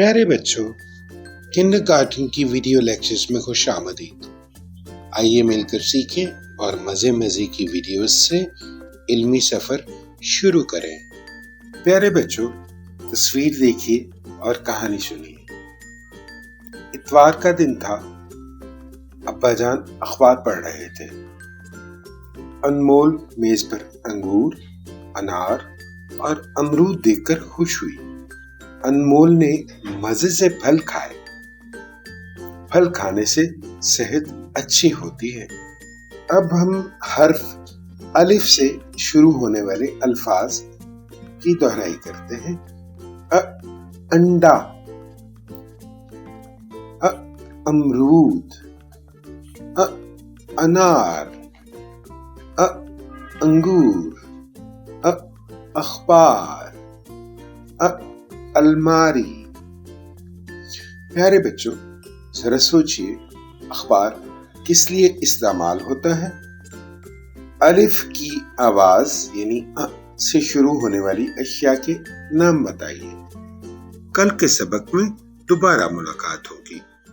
پیارے بچوں، کنڈرگارٹن کی ویڈیو لیکچرز میں خوش آمدید۔ آئیے مل کر سیکھیں اور مزے کی ویڈیوز سے علمی سفر شروع کریں۔ پیارے بچوں، تصویر دیکھیے اور کہانی سنیے۔ اتوار کا دن تھا۔ ابا جان اخبار پڑھ رہے تھے۔ انمول میز پر انگور، انار اور امرود دیکھ کر خوش ہوئی۔ انمول نے مزے سے پھل کھائے۔ پھل کھانے سے صحت اچھی ہوتی ہے۔ اب ہم حرف الف سے شروع ہونے والے الفاظ کی دہرائی کرتے ہیں۔ انڈا، امرود، انار، انگور، اخبار، الماری۔ پیارے بچوں، ذرا سوچئے، اخبار کس لیے استعمال ہوتا ہے؟ الف کی آواز یعنی سے شروع ہونے والی اشیاء کے نام بتائیے۔ کل کے سبق میں دوبارہ ملاقات ہوگی۔